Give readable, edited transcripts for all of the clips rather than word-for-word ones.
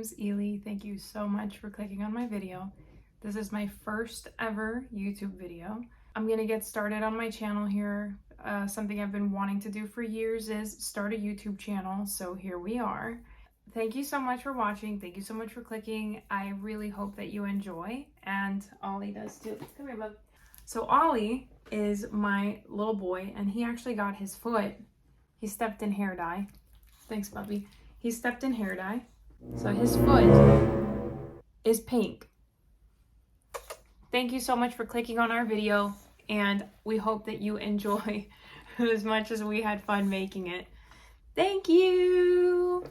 name's Ely. Thank you so much for clicking on my video. This is my first ever YouTube video. I'm gonna get started on my channel here. Something I've been wanting to do for years is start a YouTube channel, so here we are. Thank you so much for watching. Thank you so much for clicking. I really hope that you enjoy, and Ollie does too. Come here, bub. So Ollie is my little boy, and he actually got his foot. He stepped in hair dye. Thanks, puppy. He stepped in hair dye. So his foot is pink. Thank you so much for clicking on our video, and we hope that you enjoy as much as we had fun making it. Thank you!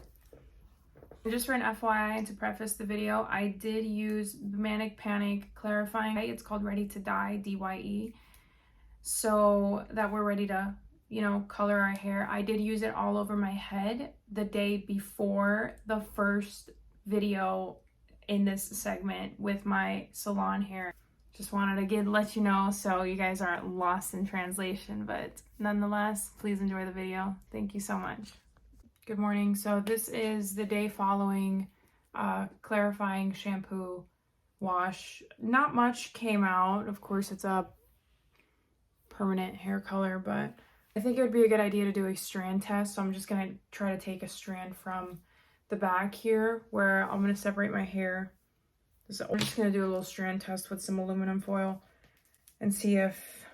Just for an FYI and to preface the video, I did use Manic Panic clarifying. It's called Ready to Dye, DYE, so that we're ready to, you know, color our hair. I did use it all over my head the day before the first video in this segment with my salon hair. Just wanted to let you know so you guys aren't lost in translation, but nonetheless, please enjoy the video. Thank you so much. Good morning. So this is the day following clarifying shampoo wash. Not much came out. Of course, it's a permanent hair color, but I think it would be a good idea to do a strand test. So I'm just going to try to take a strand from the back here where I'm going to separate my hair. So I'm just going to do a little strand test with some aluminum foil and see if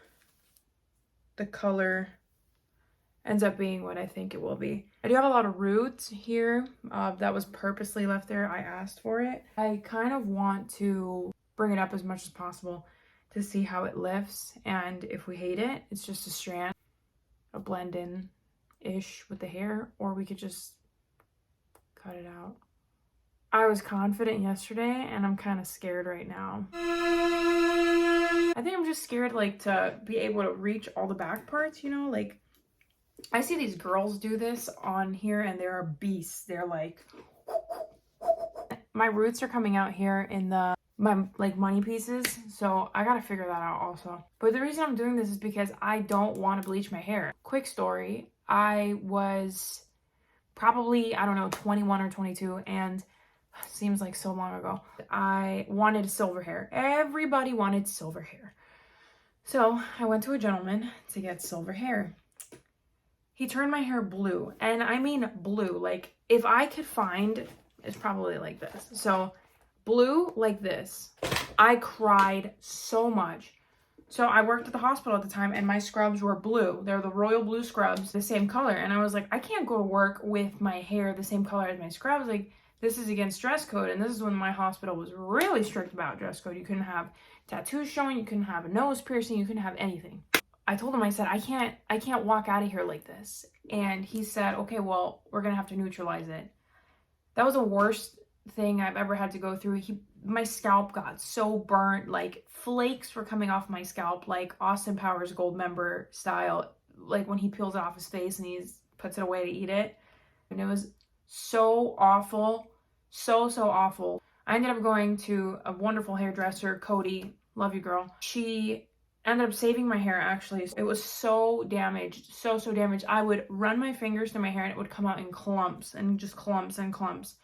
the color ends up being what I think it will be. I do have a lot of roots here that was purposely left there. I asked for it. I kind of want to bring it up as much as possible to see how it lifts, and if we hate it, it's just a strand, a blend in-ish with the hair, or we could just cut it out. I was confident yesterday, and I'm kind of scared right now. I think I'm just scared, like, to be able to reach all the back parts, you know? Like, I see these girls do this on here, and they're beasts. They're like... My roots are coming out here in my like money pieces, so I gotta figure that out also. But the reason I'm doing this is because I don't want to bleach my hair. Quick story, I was probably, I don't know, 21 or 22, and seems like so long ago, I wanted silver hair. Everybody wanted silver hair. So I went to a gentleman to get silver hair. He turned my hair blue, and I mean blue. Like, if I could find, it's probably like this. So blue like this. I cried so much. So I worked at the hospital at the time, and my scrubs were blue. They're the royal blue scrubs, the same color. And I was like, I can't go to work with my hair the same color as my scrubs. Like, this is against dress code. And this is when my hospital was really strict about dress code. You couldn't have tattoos showing. You couldn't have a nose piercing. You couldn't have anything. I told him, I said, I can't walk out of here like this. And he said, okay, well, we're going to have to neutralize it. That was the worst thing I've ever had to go through. My scalp got so burnt, like flakes were coming off my scalp, like Austin Powers Gold Member style, like when he peels it off his face and he puts it away to eat it. And it was so awful, so awful. I ended up going to a wonderful hairdresser, Cody, love you girl. She ended up saving my hair, actually. It was so damaged, so damaged. I would run my fingers through my hair and it would come out in clumps, and just clumps and clumps.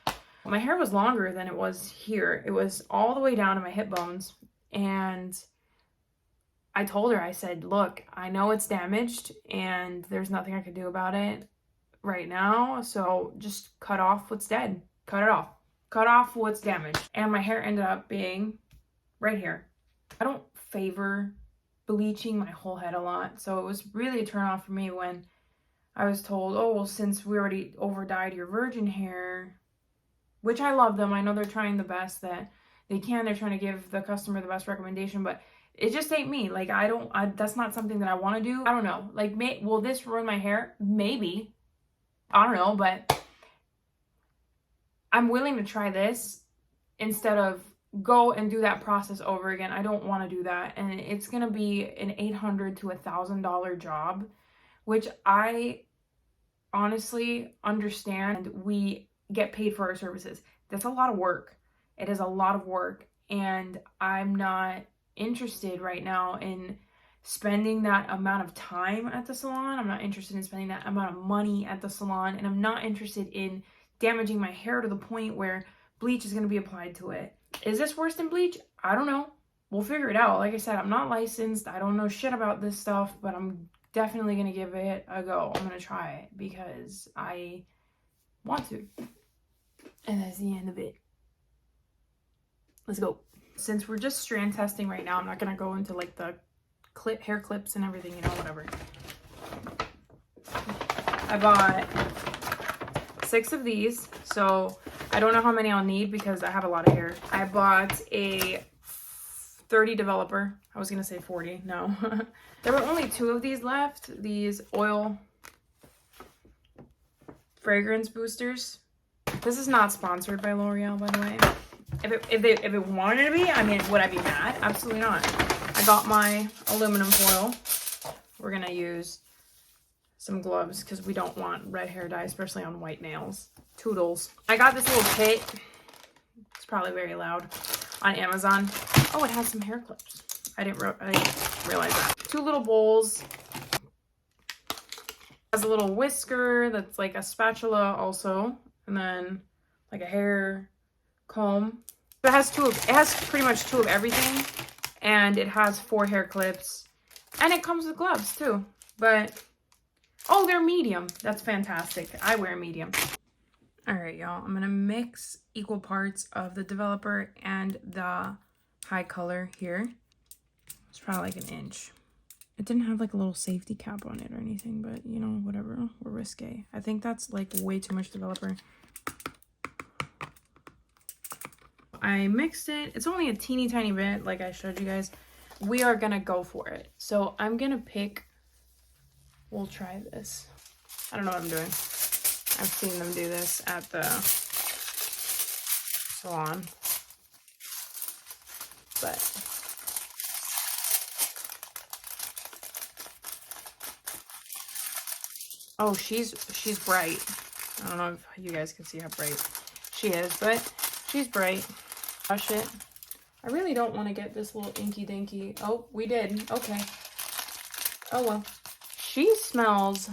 My hair was longer than it was here. It was all the way down to my hip bones. And I told her, I said, look, I know it's damaged and there's nothing I can do about it right now. So just cut off what's dead. Cut it off. Cut off what's damaged. And my hair ended up being right here. I don't favor bleaching my whole head a lot. So it was really a turn off for me when I was told, oh, well, since we already over dyed your virgin hair, which I love them. I know they're trying the best that they can. They're trying to give the customer the best recommendation, but it just ain't me. Like, that's not something that I want to do. I don't know. Like, will this ruin my hair? Maybe. I don't know, but I'm willing to try this instead of go and do that process over again. I don't want to do that. And it's going to be an $800 to $1,000 job, which I honestly understand. We get paid for our services. That's a lot of work. It is a lot of work, and I'm not interested right now in spending that amount of time at the salon. I'm not interested in spending that amount of money at the salon, and I'm not interested in damaging my hair to the point where bleach is going to be applied to it. Is this worse than bleach? I don't know. We'll figure it out. Like I said, I'm not licensed. I don't know shit about this stuff, but I'm definitely going to give it a go. I'm going to try it because I want to. And that's the end of it. Let's go. Since we're just strand testing right now, I'm not going to go into like the hair clips and everything, you know, whatever. I bought 6 of these, so I don't know how many I'll need because I have a lot of hair. I bought a 30 developer. I was gonna say 40, no. There were only 2 of these left, these oil fragrance boosters. This is not sponsored by L'Oreal, by the way. If it wanted to be, I mean, would I be mad? Absolutely not. I got my aluminum foil. We're gonna use some gloves because we don't want red hair dye, especially on white nails. Toodles. I got this little kit. It's probably very loud. On Amazon. Oh, it has some hair clips. I didn't realize that. 2 little bowls. Has a little whisker that's like a spatula also, and then like a hair comb. It has pretty much 2 of everything, and it has 4 hair clips, and it comes with gloves too. But oh, they're medium. That's fantastic. I wear medium. All right, y'all. I'm gonna mix equal parts of the developer and the HiColor here. It's probably like an inch. It didn't have like a little safety cap on it or anything, but you know, whatever. We're risque. I think that's like way too much developer. I mixed it. It's only a teeny tiny bit, like I showed you guys. We are gonna go for it. So I'm gonna pick. We'll try this. I don't know what I'm doing. I've seen them do this at the salon. But oh, she's bright. I don't know if you guys can see how bright she is, but she's bright. Brush it. I really don't want to get this little inky dinky. Oh, we did. Okay. Oh well. She smells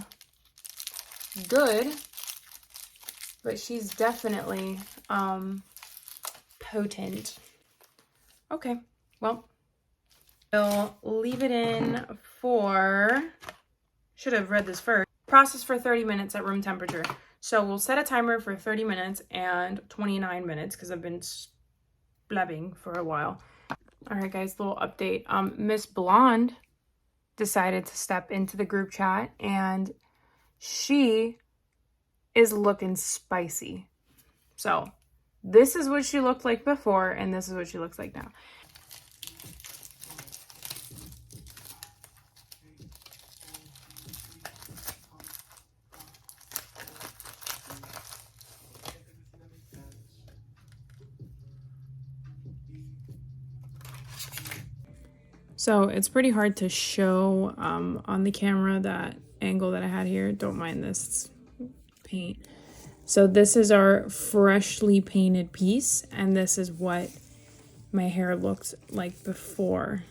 good, but she's definitely potent. Okay, well, we'll leave it in for, should have read this first. Process for 30 minutes at room temperature. So we'll set a timer for 30 minutes and 29 minutes because I've been blabbing for a while. All right, guys, little update. Miss Blonde decided to step into the group chat, and she is looking spicy. So this is what she looked like before, and this is what she looks like now. So it's pretty hard to show on the camera that angle that I had here. Don't mind this paint. So this is our freshly painted piece, and this is what my hair looked like before.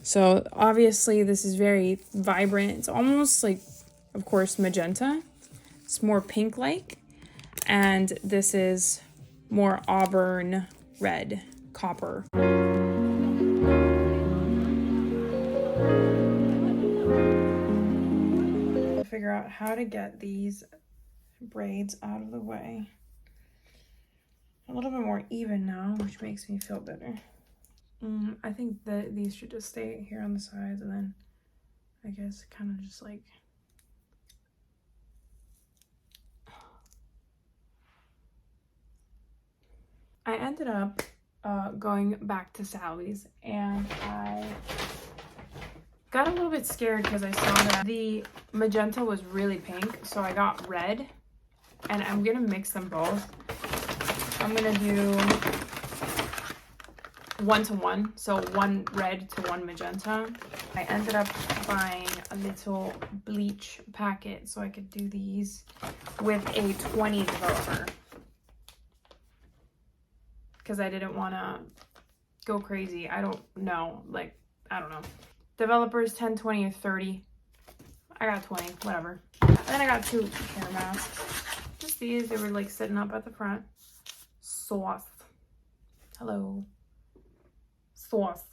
So obviously this is very vibrant. It's almost like, of course, magenta. It's more pink-like. And this is more auburn red, copper. Figure out how to get these braids out of the way. A little bit more even now, which makes me feel better. I think that these should just stay here on the sides, and then I guess kind of just like I ended up going back to Sally's, and I got a little bit scared because I saw that the magenta was really pink, so I got red, and I'm gonna mix them both. I'm gonna do 1-to-1, so 1 red to 1 magenta. I ended up buying a little bleach packet so I could do these with a 20 developer, because I didn't want to go crazy. I don't know, like, I don't know. Developers 10, 20, or 30. I got 20, whatever. And then I got 2 hair masks. Just these, they were like sitting up at the front. sauce. Hello. Sauce.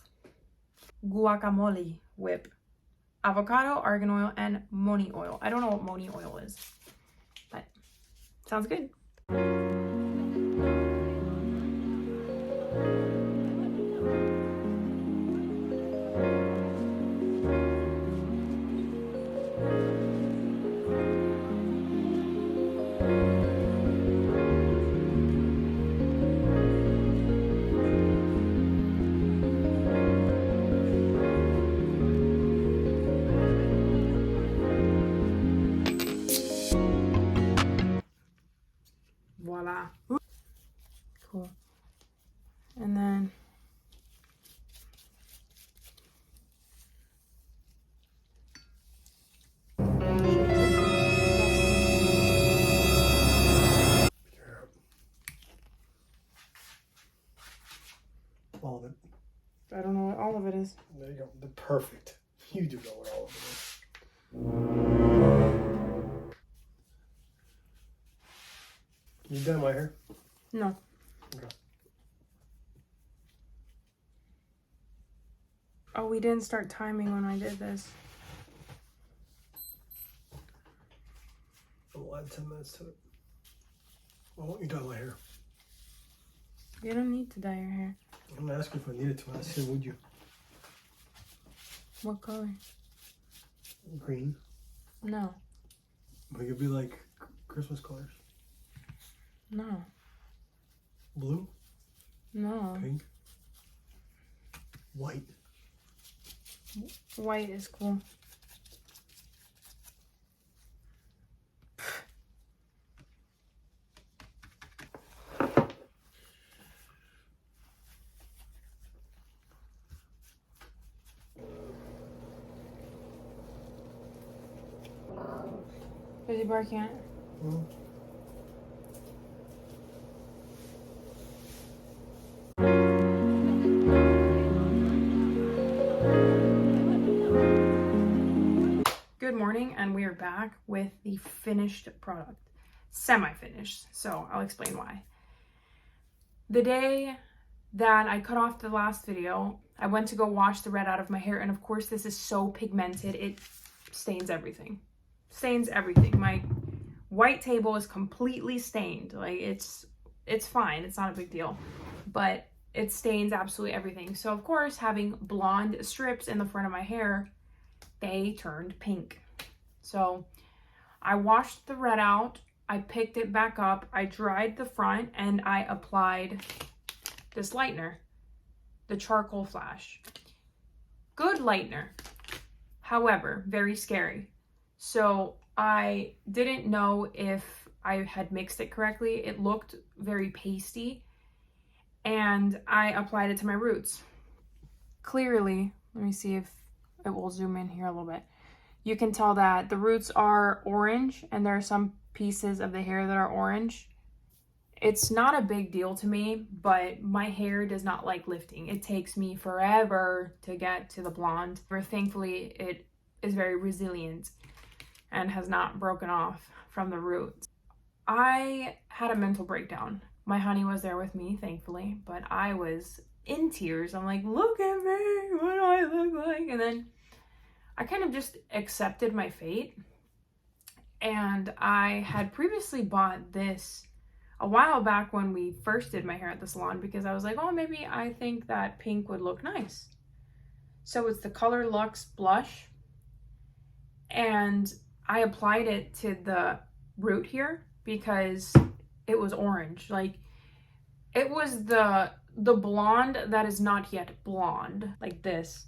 Guacamole whip. Avocado, argan oil, and moni oil. I don't know what moni oil is, but sounds good. Voila. Cool. And then all of it. I don't know what all of it is. There you go. The perfect. You do know what all of it is. You done my hair? No. Okay. Oh, we didn't start timing when I did this. I'll add 10 minutes to it. Why won't you dye my hair? You don't need to dye your hair. I'm gonna ask you if I needed to. I said, would you? What color? Green. No. But it could be like Christmas colors. No. Blue. No. Pink. White. White is cool. Is he barking at? Mm-hmm. Good morning, and we are back with the finished product. Semi-finished, so I'll explain why. The day that I cut off the last video, I went to go wash the red out of my hair, and of course this is so pigmented, it stains everything. Stains everything. My white table is completely stained. Like, it's fine, it's not a big deal, but it stains absolutely everything. So of course, having blonde strips in the front of my hair, they turned pink. So I washed the red out, I picked it back up, I dried the front, and I applied this lightener, the charcoal flash. Good lightener, however, very scary. So I didn't know if I had mixed it correctly. It looked very pasty, and I applied it to my roots. Clearly, let me see if it will zoom in here a little bit. You can tell that the roots are orange, and there are some pieces of the hair that are orange. It's not a big deal to me, but my hair does not like lifting. It takes me forever to get to the blonde. But thankfully, it is very resilient and has not broken off from the roots. I had a mental breakdown. My honey was there with me, thankfully, but I was in tears. I'm like, look at me, what do I look like? And then I kind of just accepted my fate. And I had previously bought this a while back when we first did my hair at the salon, because I was like, oh, maybe I think that pink would look nice. So it's the Color Luxe blush, and I applied it to the root here because it was orange. Like, it was the blonde that is not yet blonde, like this.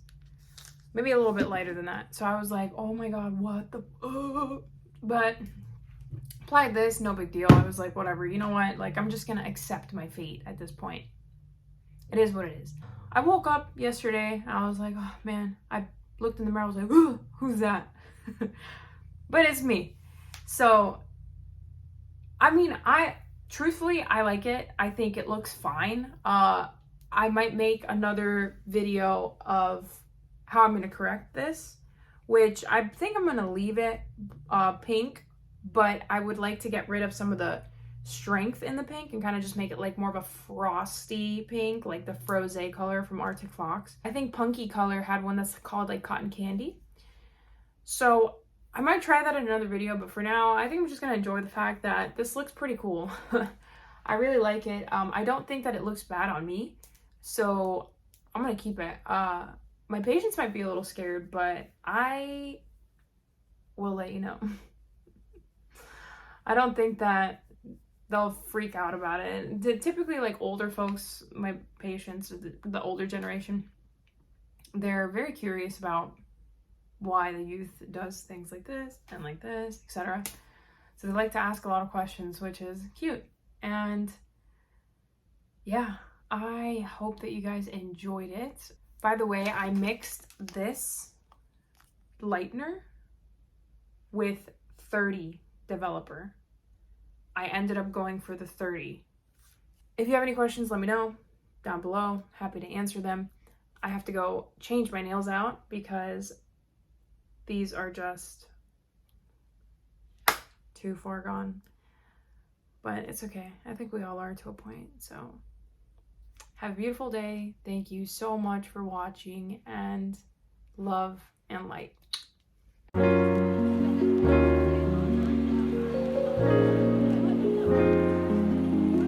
Maybe a little bit lighter than that. So I was like, oh my god, what the... But applied this, no big deal. I was like, whatever, you know what? Like, I'm just gonna accept my fate at this point. It is what it is. I woke up yesterday, and I was like, oh man. I looked in the mirror, I was like, ooh, who's that? But it's me. So, I mean, truthfully, I like it. I think it looks fine. I might make another video of how I'm gonna correct this, which I think I'm gonna leave it pink, but I would like to get rid of some of the strength in the pink and kind of just make it like more of a frosty pink, like the Frosé color from Arctic Fox. I think HiColor had one that's called like Cotton Candy. So I might try that in another video, but for now, I think I'm just gonna enjoy the fact that this looks pretty cool. I really like it. I don't think that it looks bad on me, so I'm gonna keep it. My patients might be a little scared, but I will let you know. I don't think that they'll freak out about it. Typically, like older folks, my patients, the older generation, they're very curious about why the youth does things like this, etc. So they like to ask a lot of questions, which is cute. And yeah, I hope that you guys enjoyed it. By the way, I mixed this lightener with 30 developer. I ended up going for the 30. If you have any questions, let me know down below. Happy to answer them. I have to go change my nails out because these are just too far gone. But it's okay. I think we all are to a point. So have a beautiful day. Thank you so much for watching, and love and light.